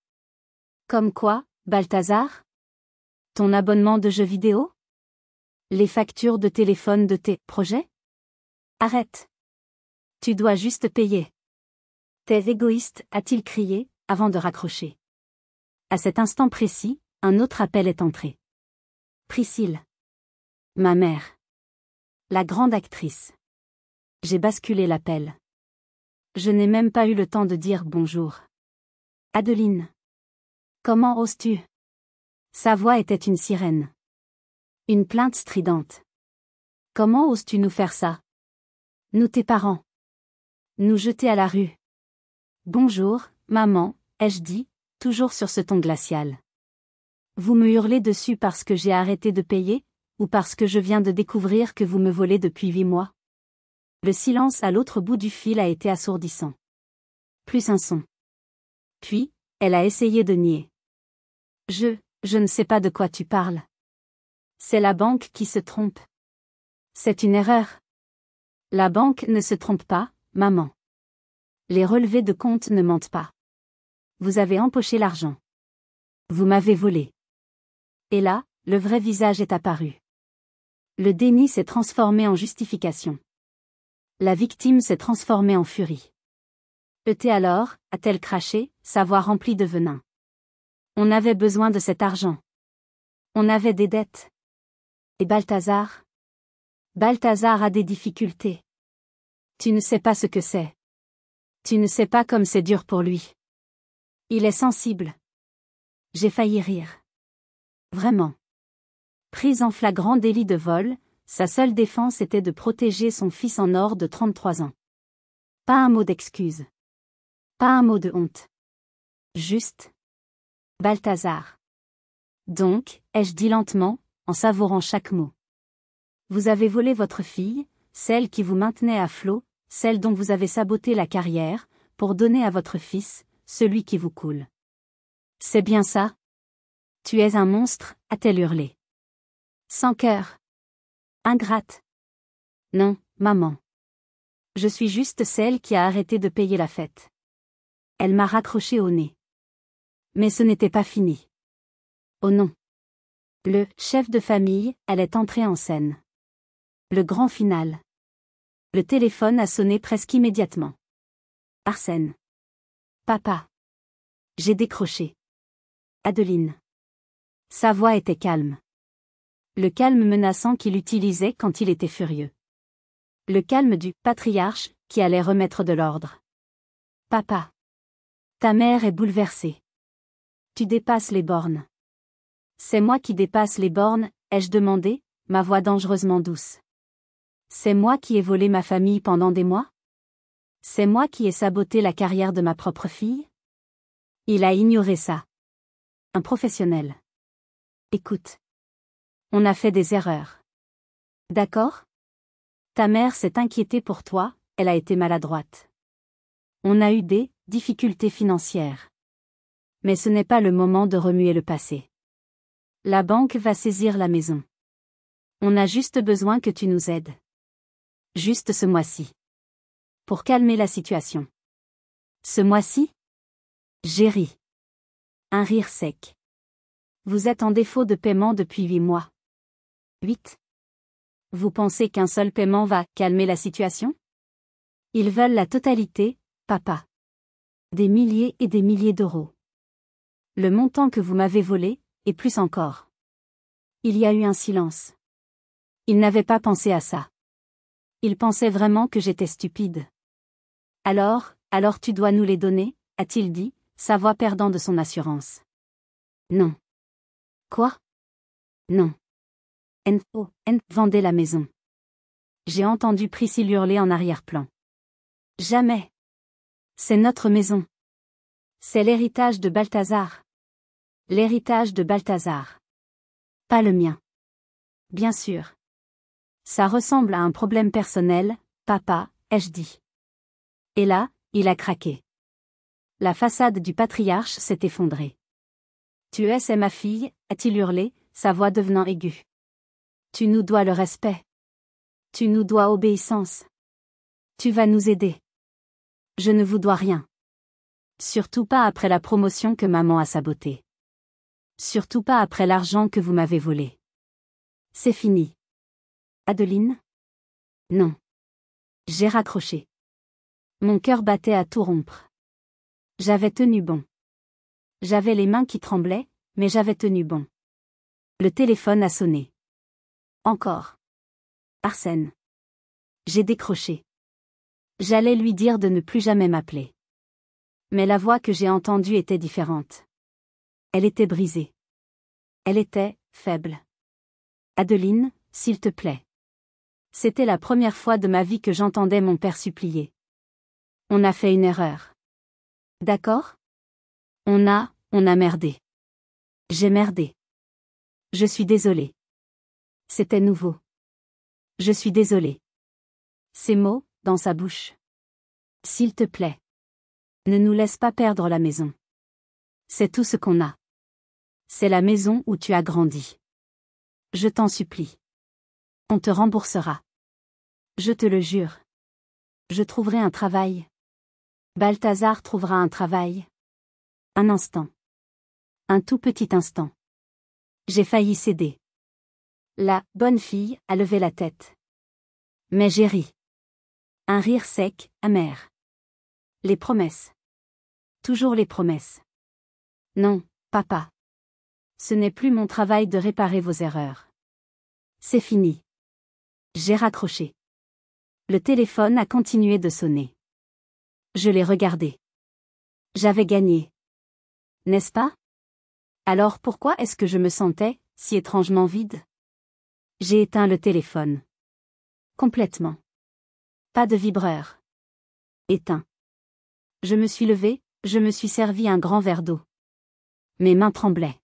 Comme quoi, Balthazar? Ton abonnement de jeux vidéo? Les factures de téléphone de tes projets? Arrête. Tu dois juste payer. T'es égoïste, a-t-il crié, avant de raccrocher. À cet instant précis, un autre appel est entré. Priscille. Ma mère. La grande actrice. J'ai basculé l'appel. Je n'ai même pas eu le temps de dire bonjour. Adeline. Comment oses-tu? Sa voix était une sirène. Une plainte stridente. Comment oses-tu nous faire ça? Nous tes parents. Nous jeter à la rue. Bonjour, maman, ai-je dit, toujours sur ce ton glacial. Vous me hurlez dessus parce que j'ai arrêté de payer, ou parce que je viens de découvrir que vous me volez depuis 8 mois? Le silence à l'autre bout du fil a été assourdissant. Plus un son. Puis, elle a essayé de nier. Je ne sais pas de quoi tu parles. C'est la banque qui se trompe. C'est une erreur. La banque ne se trompe pas, maman. Les relevés de compte ne mentent pas. Vous avez empoché l'argent. Vous m'avez volé. Et là, le vrai visage est apparu. Le déni s'est transformé en justification. La victime s'est transformée en furie. Alors, a-t-elle craché, sa voix remplie de venin. On avait besoin de cet argent. On avait des dettes. Et Balthazar? Balthazar a des difficultés. Tu ne sais pas ce que c'est. Tu ne sais pas comme c'est dur pour lui. Il est sensible. J'ai failli rire. Vraiment. Prise en flagrant délit de vol, sa seule défense était de protéger son fils en or de 33 ans. Pas un mot d'excuse. Pas un mot de honte. Juste. Balthazar. Donc, ai-je dit lentement, en savourant chaque mot. Vous avez volé votre fille, celle qui vous maintenait à flot, celle dont vous avez saboté la carrière, pour donner à votre fils, celui qui vous coule. C'est bien ça? Tu es un monstre, a-t-elle hurlé. Sans cœur. Ingrate. Non, maman. Je suis juste celle qui a arrêté de payer la fête. Elle m'a raccroché au nez. Mais ce n'était pas fini. Oh non. Le chef de famille, elle est entrée en scène. Le grand final. Le téléphone a sonné presque immédiatement. Arsène. Papa. J'ai décroché. Adeline. Sa voix était calme. Le calme menaçant qu'il utilisait quand il était furieux. Le calme du patriarche qui allait remettre de l'ordre. Papa. Ta mère est bouleversée. Tu dépasses les bornes. C'est moi qui dépasse les bornes, ai-je demandé, ma voix dangereusement douce. C'est moi qui ai volé ma famille pendant des mois? C'est moi qui ai saboté la carrière de ma propre fille? Il a ignoré ça. Un professionnel. Écoute. On a fait des erreurs. D'accord? Ta mère s'est inquiétée pour toi, elle a été maladroite. On a eu des difficultés financières. Mais ce n'est pas le moment de remuer le passé. La banque va saisir la maison. On a juste besoin que tu nous aides. Juste ce mois-ci. Pour calmer la situation. Ce mois-ci? J'ai ri. Un rire sec. Vous êtes en défaut de paiement depuis 8 mois. 8. Vous pensez qu'un seul paiement va calmer la situation? Ils veulent la totalité, papa. Des milliers et des milliers d'euros. Le montant que vous m'avez volé, et plus encore. Il y a eu un silence. Ils n'avaient pas pensé à ça. Ils pensaient vraiment que j'étais stupide. Alors tu dois nous les donner, a-t-il dit, sa voix perdant de son assurance. Non. Quoi? Non. Vendez la maison. J'ai entendu Priscille hurler en arrière-plan. Jamais. C'est notre maison. C'est l'héritage de Balthazar. L'héritage de Balthazar. Pas le mien. Bien sûr. Ça ressemble à un problème personnel, papa, ai-je dit. Et là, il a craqué. La façade du patriarche s'est effondrée. Tu es ma fille, a-t-il hurlé, sa voix devenant aiguë. Tu nous dois le respect. Tu nous dois obéissance. Tu vas nous aider. Je ne vous dois rien. Surtout pas après la promotion que maman a sabotée. Surtout pas après l'argent que vous m'avez volé. C'est fini. Adeline? Non. J'ai raccroché. Mon cœur battait à tout rompre. J'avais tenu bon. J'avais les mains qui tremblaient, mais j'avais tenu bon. Le téléphone a sonné. Encore. Arsène. J'ai décroché. J'allais lui dire de ne plus jamais m'appeler. Mais la voix que j'ai entendue était différente. Elle était brisée. Elle était faible. Adeline, s'il te plaît. C'était la première fois de ma vie que j'entendais mon père supplier. On a fait une erreur. D'accord? On a merdé. J'ai merdé. Je suis désolée. C'était nouveau. Je suis désolée. Ces mots, dans sa bouche. S'il te plaît. Ne nous laisse pas perdre la maison. C'est tout ce qu'on a. C'est la maison où tu as grandi. Je t'en supplie. On te remboursera. Je te le jure. Je trouverai un travail. Balthazar trouvera un travail. Un instant. Un tout petit instant. J'ai failli céder. La bonne fille a levé la tête. Mais j'ai ri. Un rire sec, amer. Les promesses. Toujours les promesses. Non, papa. Ce n'est plus mon travail de réparer vos erreurs. C'est fini. J'ai raccroché. Le téléphone a continué de sonner. Je l'ai regardé. J'avais gagné. N'est-ce pas? Alors pourquoi est-ce que je me sentais si étrangement vide? J'ai éteint le téléphone. Complètement. Pas de vibreur. Éteint. Je me suis levée, je me suis servi un grand verre d'eau. Mes mains tremblaient.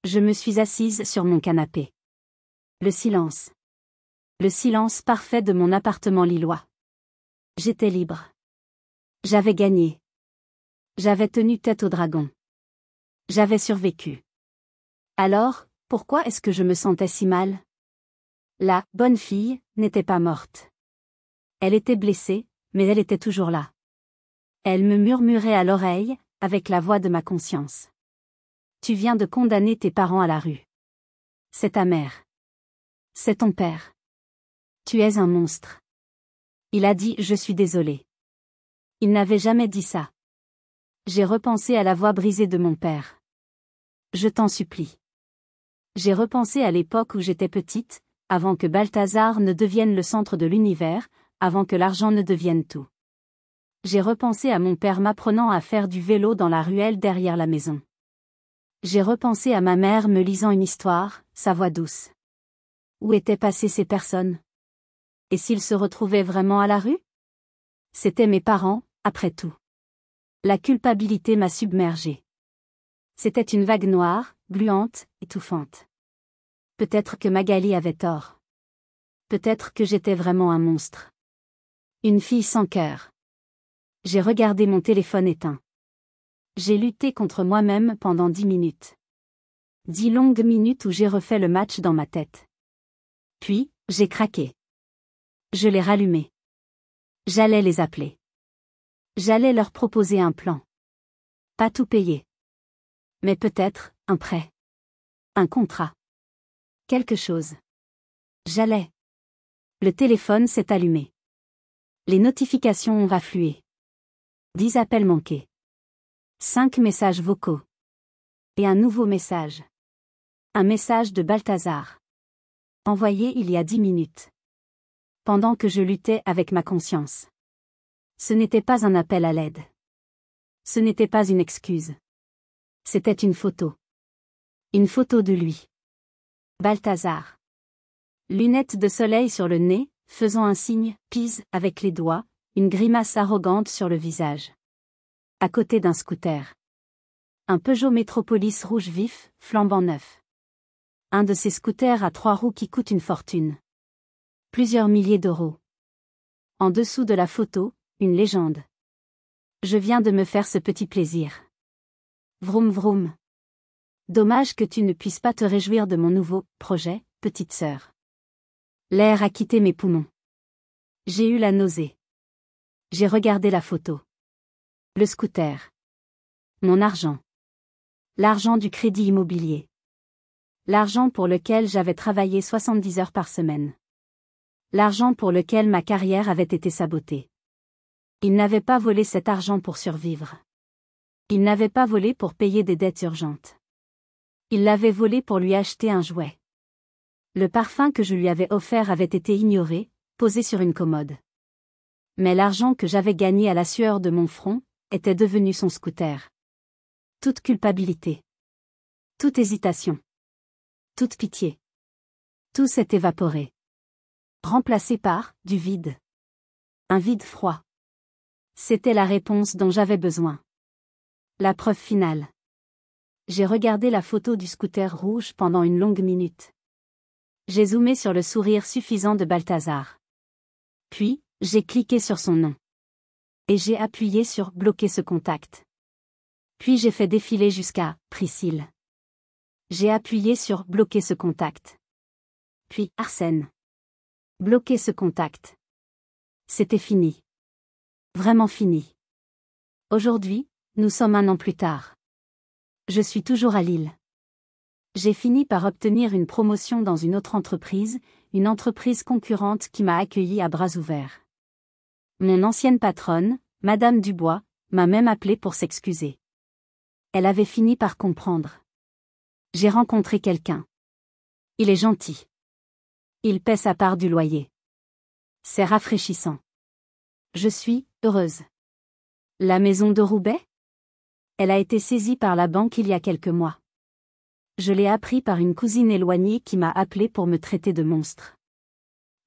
Je me suis assise sur mon canapé. Le silence. Le silence parfait de mon appartement lillois. J'étais libre. J'avais gagné. J'avais tenu tête au dragon. J'avais survécu. Alors, pourquoi est-ce que je me sentais si mal? La « bonne fille » n'était pas morte. Elle était blessée, mais elle était toujours là. Elle me murmurait à l'oreille, avec la voix de ma conscience. Tu viens de condamner tes parents à la rue. C'est ta mère. C'est ton père. Tu es un monstre. Il a dit « je suis désolé ». Il n'avait jamais dit ça. J'ai repensé à la voix brisée de mon père. Je t'en supplie. J'ai repensé à l'époque où j'étais petite, avant que Balthazar ne devienne le centre de l'univers, avant que l'argent ne devienne tout. J'ai repensé à mon père m'apprenant à faire du vélo dans la ruelle derrière la maison. J'ai repensé à ma mère me lisant une histoire, sa voix douce. Où étaient passées ces personnes? Et s'ils se retrouvaient vraiment à la rue? C'étaient mes parents, après tout. La culpabilité m'a submergée. C'était une vague noire, gluante, étouffante. Peut-être que Magali avait tort. Peut-être que j'étais vraiment un monstre. Une fille sans cœur. J'ai regardé mon téléphone éteint. J'ai lutté contre moi-même pendant 10 minutes. 10 longues minutes où j'ai refait le match dans ma tête. Puis, j'ai craqué. Je l'ai rallumé. J'allais les appeler. J'allais leur proposer un plan. Pas tout payer. Mais peut-être, un prêt. Un contrat. Quelque chose. J'allais. Le téléphone s'est allumé. Les notifications ont afflué. 10 appels manqués. 5 messages vocaux. Et un nouveau message. Un message de Balthazar. Envoyé il y a 10 minutes. Pendant que je luttais avec ma conscience. Ce n'était pas un appel à l'aide. Ce n'était pas une excuse. C'était une photo. Une photo de lui. Balthazar. Lunettes de soleil sur le nez, faisant un signe, pise, avec les doigts, une grimace arrogante sur le visage. À côté d'un scooter. Un Peugeot Métropolis rouge vif, flambant neuf. Un de ces scooters à 3 roues qui coûtent une fortune. Plusieurs milliers d'euros. En dessous de la photo, une légende. Je viens de me faire ce petit plaisir. Vroom vroom. Dommage que tu ne puisses pas te réjouir de mon nouveau projet, petite sœur. L'air a quitté mes poumons. J'ai eu la nausée. J'ai regardé la photo. Le scooter. Mon argent. L'argent du crédit immobilier. L'argent pour lequel j'avais travaillé 70 heures par semaine. L'argent pour lequel ma carrière avait été sabotée. Il n'avait pas volé cet argent pour survivre. Il n'avait pas volé pour payer des dettes urgentes. Il l'avait volé pour lui acheter un jouet. Le parfum que je lui avais offert avait été ignoré, posé sur une commode. Mais l'argent que j'avais gagné à la sueur de mon front, était devenu son scooter. Toute culpabilité. Toute hésitation. Toute pitié. Tout s'est évaporé. Remplacé par, du vide. Un vide froid. C'était la réponse dont j'avais besoin. La preuve finale. J'ai regardé la photo du scooter rouge pendant une longue minute. J'ai zoomé sur le sourire suffisant de Balthazar. Puis, j'ai cliqué sur son nom. Et j'ai appuyé sur « Bloquer ce contact ». Puis j'ai fait défiler jusqu'à « Priscille ». J'ai appuyé sur « Bloquer ce contact ». Puis « Arsène ». Bloquer ce contact. C'était fini. Vraiment fini. Aujourd'hui, nous sommes 1 an plus tard. Je suis toujours à Lille. J'ai fini par obtenir une promotion dans une autre entreprise, une entreprise concurrente qui m'a accueilli à bras ouverts. Mon ancienne patronne, Madame Dubois, m'a même appelé pour s'excuser. Elle avait fini par comprendre. J'ai rencontré quelqu'un. Il est gentil. Il paie sa part du loyer. C'est rafraîchissant. Je suis heureuse. La maison de Roubaix? Elle a été saisie par la banque il y a quelques mois. Je l'ai appris par une cousine éloignée qui m'a appelé pour me traiter de monstre.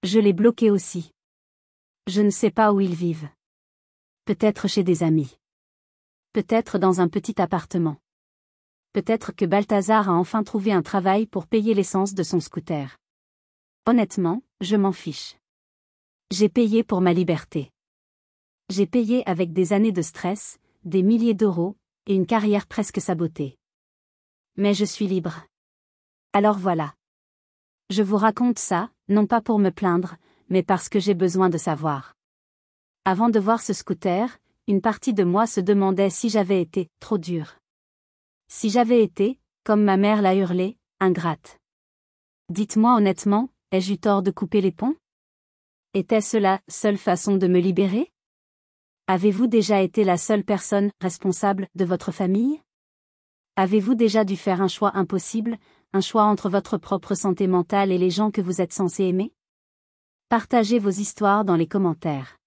Je l'ai bloqué aussi. Je ne sais pas où ils vivent. Peut-être chez des amis. Peut-être dans un petit appartement. Peut-être que Balthazar a enfin trouvé un travail pour payer l'essence de son scooter. Honnêtement, je m'en fiche. J'ai payé pour ma liberté. J'ai payé avec des années de stress, des milliers d'euros, et une carrière presque sabotée. Mais je suis libre. Alors voilà. Je vous raconte ça, non pas pour me plaindre, mais parce que j'ai besoin de savoir. Avant de voir ce scooter, une partie de moi se demandait si j'avais été trop dure. Si j'avais été, comme ma mère l'a hurlé, ingrate. Dites-moi honnêtement, ai-je eu tort de couper les ponts? Était-ce la seule façon de me libérer? Avez-vous déjà été la seule personne responsable de votre famille? Avez-vous déjà dû faire un choix impossible, un choix entre votre propre santé mentale et les gens que vous êtes censé aimer? Partagez vos histoires dans les commentaires.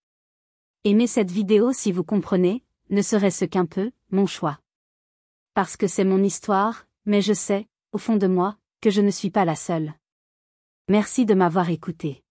Aimez cette vidéo si vous comprenez, ne serait-ce qu'un peu, mon choix. Parce que c'est mon histoire, mais je sais, au fond de moi, que je ne suis pas la seule. Merci de m'avoir écouté.